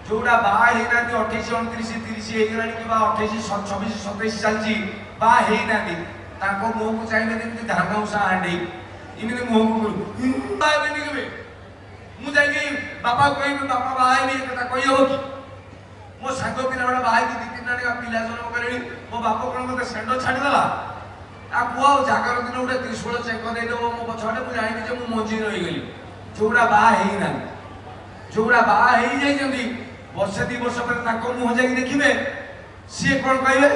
जोड़ा बाहा हेना 28 29 30 हेगलानी कि 28 26 27 चलची बाहा हेना ताको मुह को चाहिए जेमती धान उषा हांडी इमिने मुह को बाहा बेनी केबे मु जाई बापा कहबे बापा बाहा हेबी एकता कहि हो कि मो सांग पिला बडा बाहा कि 2-3 पिला जन्म करेली मो बाप कोन मते सेंडो छाडी देला आ कुआ जागर दिन उडे त्रिशूल चेक दे देबो मो पछडे मु जाई जे मु मंजी रही गली जोड़ा बाहा हेना जोड़ा बाहा हेई जाई जंदी वर्षे 2 वर्ष पर ताको मुह जाई देखिबे सी कोन कहबे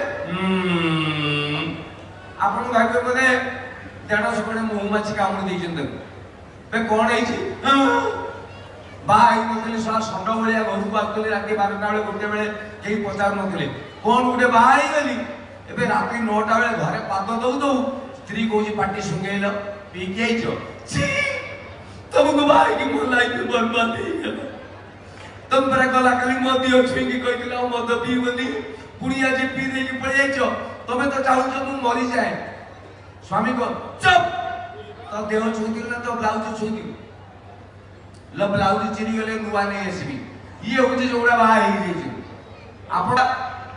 आपन भाग्य बोले देढ़ सपड़े मुह माछी कामुड़ी देइछन बे कोन हेइछि बाई नथिले सला संड भलिया घर को आतले राती 12टा बेले गोटे बेले केही पचार नथिले कोन गुटे बाई गली एबे राती 9टा बेले घरे पाद दउ दउ स्त्री कोजी पाटी सुंगेइलो पी के आइछो छी तुमको बाई की मोर लाइफ बर्बाद हो गया तुम पर गला कली मोदी अछि की कहितला मद पी बनी पुड़िया जे पी दे की पड़ जाइछो तमे तो चाहू छ मु मरी जाए स्वामी को चुप तो देह छुदिल ना तो ब्लाउज छुदिल ल ब्लाउज चिरी गले नुवा नै आसीबी ये होजे जोड़ा बाहा हेई जेछि आपण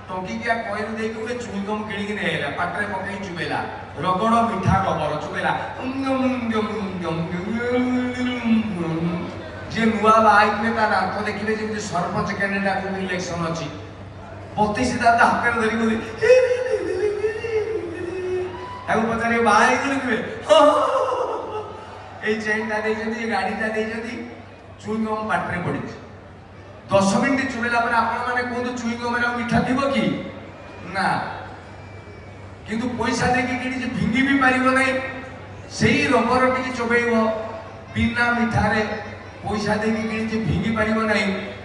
टंकी के कोइन दे के उडे चुईगम किणी के नेला पाटरे पकई चुबेला रगड़ मीठा रबर चुबेला जे नुआ बाइक में तार आंख देखिबे जेमति सरपंच कैंडिडेट को इलेक्शन अछि 32 दादा हाथ में धरि बोली आगु पचारे बाई गले के ए चेन ता दे जदी ये गाड़ी ता दे जदी चुईगम पाटरे पड़ी 10 मिनिट चुबेला पर आपण माने कोन चुईगम रे मीठा थिबो की ना किंतु पैसा देके किनी जे भिंगी भी पारिबो नै सेही रबर टिके चोबेइबो बिना मीठा रे पैसा देके किनी जे भिंगी पारिबो नै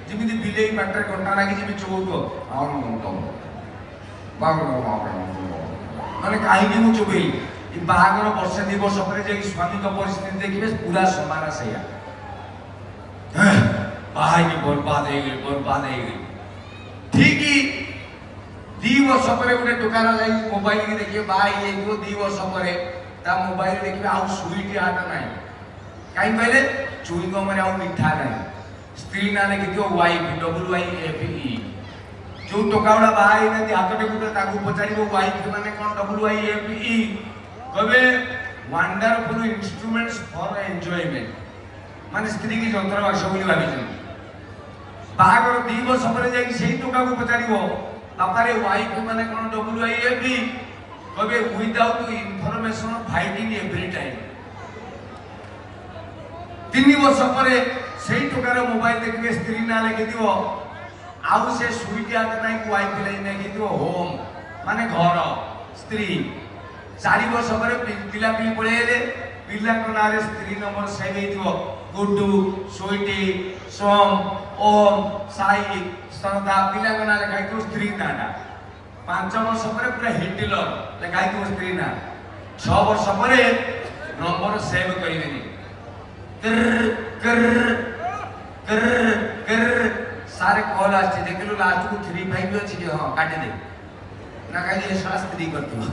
जेमिति बिलेई पाटरे कंटा लागी जेमि चोबो आउन तो बागनो माने काहे कि मु चोबेई ई बाहागर वर्ष 2 वर्ष पर जे स्वामी का परिस्थिति देखिबे पूरा समान सैया बाहाई की बर्बाद हो गई ठीक ही 2 वर्ष पर गोटे दुकान जाई मोबाइल की देखिए बाई ये 2 वर्ष पर ता मोबाइल देखिए आउ स्वीट आटा नाही काई पहले चुईगम रे आउ मीठा नाही स्त्री ना लिखि दियो वाइफ WIFE जो टोकाउडा बाई नदी हातटे गुटे ताकू पचारिबो वाइफ माने कोन WIFE कबे वंडरफुल इंस्ट्रूमेंट्स फॉर एन्जॉयमेंट माने स्त्री की जंत्र बाक्स बोली भाबिछन बागर 2 वर्ष पर जाई सेही टोका को पचारिबो तापारे वाइफ माने कोन WIFE कबे without information fighting every time 3 वर्ष पर सेही टोकार मोबाइल देखिबे स्त्री ना लेके दियो आउ से सुइटी आत नाही वाइफ ले नै के दियो होम माने घर स्त्री 4 वर्ष पर पिला पिली पळेले पिला को नारे स्त्री नंबर सेव हेतिबो गुड्डू सुइटी सोम ओम साई सदा पिला को नारे खाइतो स्त्री नाडा 5 वर्ष पर पूरा हिटलर लेखाइतो स्त्री ना 6 वर्ष पर नंबर सेव करिवेनी कर कर कर सारे कॉल आछे देखिलो लास्ट को 35 अछि जे हां काटि दे ना काई शास्त्री करतो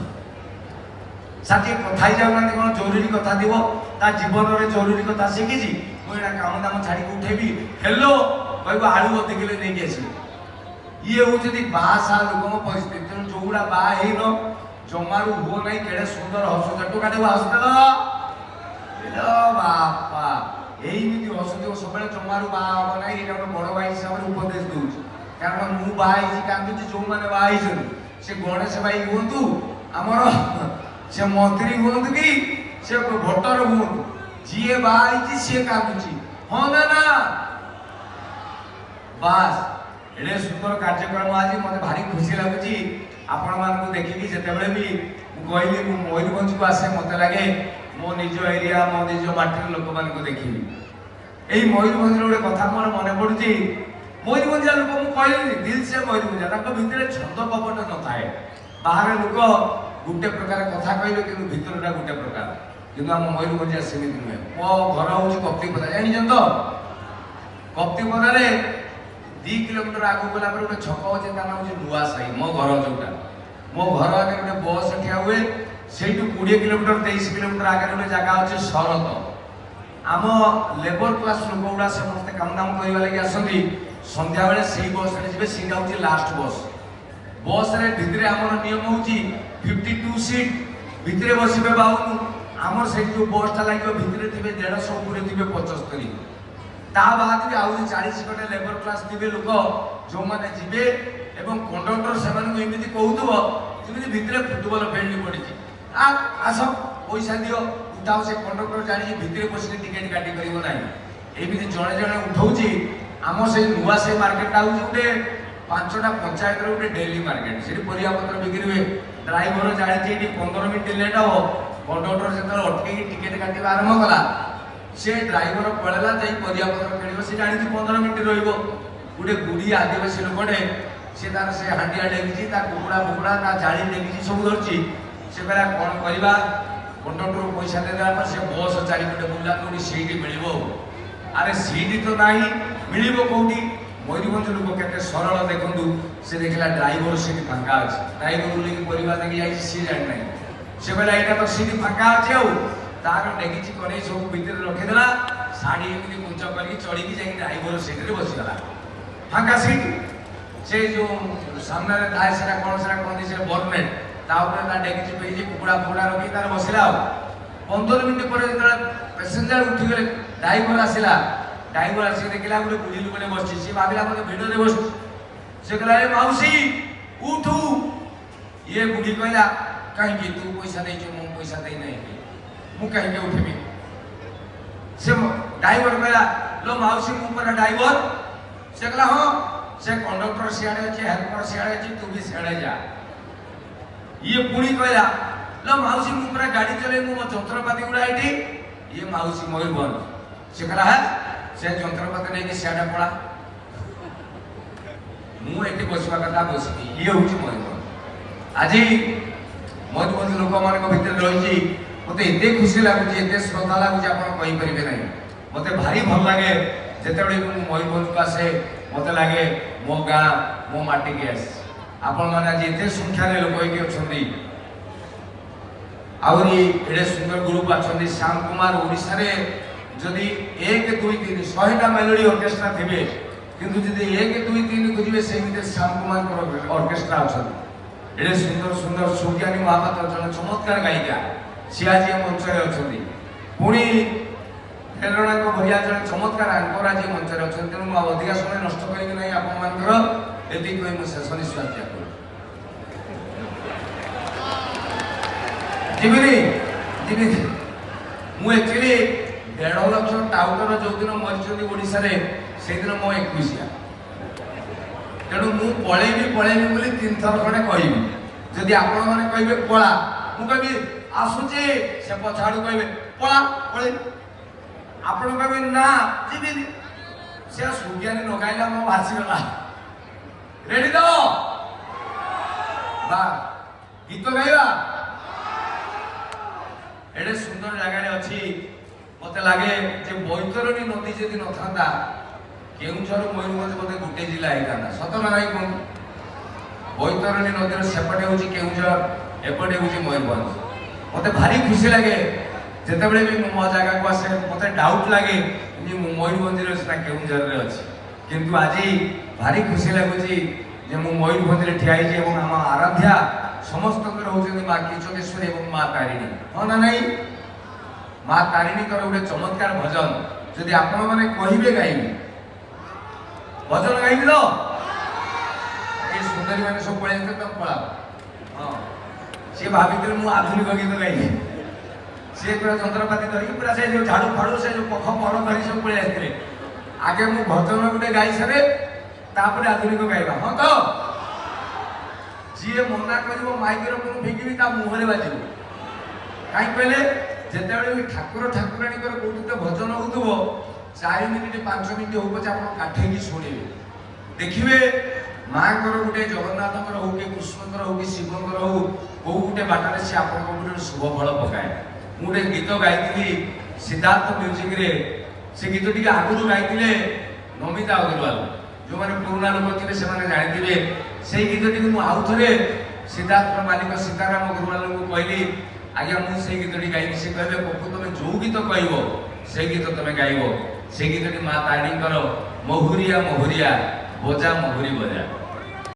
साथी कथाई जाउ ना कोन जरूरी कथा दिबो ता जीवन रे जरूरी कथा शिखि जी मोइना काम दाम छाडी को उठेबी हेलो कहबो आळू ओते किलो नै गेसी ये हो जदी बासा लोकम परिस्थिति जोगुडा बा हेनो जमारू हो नै केडे सुंदर हसु जटो काटे हसुतल एलो बापा एई मिति हसुते सबले जमारू बा हो नै एटा बड़ भाई हिसाब रे उपदेश दउछ कारण मु भाई जी कांदुची जो माने भाई छन से गणेश भाई होंतु हमर से मंत्री होंतु की से भोटर होंतु जिए भाई जी से कांदुची हो ना बस एडे सुंदर कार्यक्रम आज मते भारी खुशी लागुची आपण मान को देखि जेते बेले भी कहली मु मयूरभंज को आसे मते लागे मो निज एरिया मो निज माटी लोक मान को देखिबी एई मयूरभंज रे कथा मोर मने पडुची मयूरभंज लोक मु कहली दिल से मयूरभंज ताको भितरे छंद कपट न थाए बाहर लोक गुटे प्रकार कथा कहले किंतु भितरटा गुटे प्रकार किंतु हम मयूरभंज सेमिति नुहे मो घर होची कप्तिपदा जानि जंत कप्तिपदा रे 2 किलोमीटर आगु गला पर गोटे छक अछि ता नाम नुआ साई मो घर जोटा मो घर आगे गोटे बस ठिया हुए सेठू 20 किलोमीटर 23 किलोमीटर आगे गोटे जगह अछि शरत आम लेबर क्लास लोक गुडा समस्त काम दाम करिवा लागि आसंती संध्या बेले सेही बस रे जिबे सीट होची लास्ट बस रे भितरे हमर नियम होची 52 सीट भितरे बसिबे 52 हमर से जो बस ता लागियो भितरे थिबे 150 ऊपर थिबे 75 ता बाद भी आउ 40 गटे लेबर क्लास थिबे लोक जो माने जिबे एवं कंडक्टर सेमान को एमिति कहउतबो जेमिति भितरे फुटबॉल फील्ड पडिची आ आसो पैसा दियो उठाओ से कंडक्टर जानी भितरे बसिके टिकट काटी करिवो नाही एमिति जणे जणे उठाउची आम से नुआ से मार्केट आउ गोटे 5टा पंचायत रो गोटे डेली मार्केट से परिया पत्र बिक्री हुए ड्राइवर जानी 15 मिनिट लेट हो कंडक्टर से अटके टिकट काटे आरंभ कला से ड्राइवर पळेला जाई परिया पत्र किणिबो से जानी 15 मिनिट रहिबो गोटे गुडी आदिवासी लोकटे से तार से हांडिया डेगिची ता कुकुड़ा बुकुड़ा ता जाली डेगिची सब धरची से कहला कोन करबा कंडक्टर पैसा देला पर से बस चारि पटे बुला कोनी सीट मिलिबो अरे सीट तो नाही मिलिबो कोठी मयूरभंज लोक केते सरल देखंदु से देखला ड्राइवर सीट फांका अछि ड्राइवर लेके परिवा देखि जाई सी जान नाही से कहला एटा तो सीट फांका अछि औ तार डेगिची कोने सब भीतर रखे देला साड़ी एमि कुंच करके चढ़ी की जाई ड्राइवर सीट रे बसि गला फांका सीट से जो सामने रे थाए सेरा कोन दिसे बर्नेट ता ऊपर ता डेगिची पेजी कुकुड़ा फुकुड़ा रखी तार बसिला 15 मिनिट पर पैसेंजर उठी गले ड्राइवर आसिला ड्राइवर आसी देखला गोटे बुढ़ी लोक बस से भाविला मते भिड़ रे बस से कहला रे मौसी उठू ये बुढ़ी कहला कहीं तू पैसा दे जो मु पैसा दे नहीं मु कहीं के उठबी से ड्राइवर कहला लो मौसी मु पर ड्राइवर से कहला हां से कंडक्टर सियाड़े अछि हेल्पर सियाड़े अछि तू भी सियाड़े जा ये पुणी कहला लो मौसी मु पर गाड़ी चले मु जंत्रपाती गुडा एठी ये मौसी मयूरभंज से कहला है से जंत्रपाती नहीं कि सियाड़ा पड़ा मु एठी बसवा कथा बसि ये होची मयूरभंज आजी मयूरभंज लोक मान को भीतर रहिची मते एते खुशी लागुची एते श्रद्धा लागुची आपण कहि परिबे नहीं मते भारी भल लागे जेतेबेले मु मयूरभंज को आसे मते लागे मो गां मो माटी के आस आपण माने आज एते संख्या रे लोक एके अछंदी आउरी एडे सुंदर ग्रुप अछंदी श्याम कुमार ओडिसा रे जदि 1 2 3 100टा मेलोडी ऑर्केस्ट्रा थिबे किंतु जदि 1 2 3 खोजिबे सेमिते श्याम कुमार को ऑर्केस्ट्रा अछंदी एडे सुंदर सुंदर सुज्ञानी महापात्र जन चमत्कार गायिका सियाजी मंच रे अछंदी पुणी प्रेरणा को भरिया जन चमत्कार आंकर आज मंच रे अछंदी तेनु अधिक समय नष्ट करिबे नै आपन मानकर एति कोइ मु शेष निश्वास त्याग करू जिबिनी मु एक्चुअली 1.5 लाख टाउटर जो दिन मरिचंदी ओडिसा रे से दिन मो 21 तेणु मु पळेबी बोली 3 थर खडे कहिबी जदि आपण माने कहिबे पळा मु कहबी आसुची से पछाडू कहबे पळा पळे आपण कहबे ना जिबिनी से सुज्ञानी नगाइला मो भासी गला रेडी तो बा गीत गाइबा एडे सुंदर जगह रे अछि मते लागे जे बैतरणी नदी जदि न थांदा केउझर मयूरभंज मते गुटे जिला आइताना सत ना नाही कोन बैतरणी नदीर सेपटे होची केउझर एपटे होची मयूरभंज मते भारी खुशी लागे जेतेबेले भी मो जगह को आसे मते डाउट लागे जे मयूरभंज रे सेटा केउझर रे अछि किंतु आजी भारी खुशी लागुची जे मो मयूरभंज रे ठियाई जे एवं हम आराध्या समस्त होती माँ कीचकेश्वरी एवं माँ तारिणी हाँ ना नहीं माँ तारिणी कर गोटे चमत्कार भजन जदि आपण मैंने कहे गाइबी भजन गाइबी तो ये सुंदरी मैंने सब पढ़े तुम पढ़ा हाँ सी भाभी मु आधुनिक गीत गाइबी सी पूरा जंत्रपाती धरिकी पूरा से जो झाड़ू फाड़ू से जो पख पर धरी सब पढ़े आते आगे मु भजन गोटे गाई सारे तापर आधुनिक गाइबा हाँ तो जी मना कर माइक्रोफोन फिंगी ता मुहरे बाजू कहीं कहले जितेबाला भी ठाकुर ठाकुराणी कौटी तो भजन हो 4 मिनिट 5 मिनिट हो पचे आप काठेकी शुणे देखिए माँ गोटे जगन्नाथ हो कि कृष्ण हो कि शिव हो कौ गोटे बाटर से आप शुभ फल पकाए मुझे गीत गाई सिद्धार्थ म्यूजिक रे से गीत टी आगुरी गाई नमिता अग्रवाल जो मैंने पुराना लोक थे से जानी से गीत टी आउ थे सिद्धार्थ मालिक सीताराम अग्रवाल को कहली आज्ञा मुझे गीत टी गाई से कहे पप्पू तुम जो गीत कह से गीत तुम गाइब से गीत टी माँ तारिणी महुरिया महुरिया ବୋଜା ମହୁରୀ ବୋଜା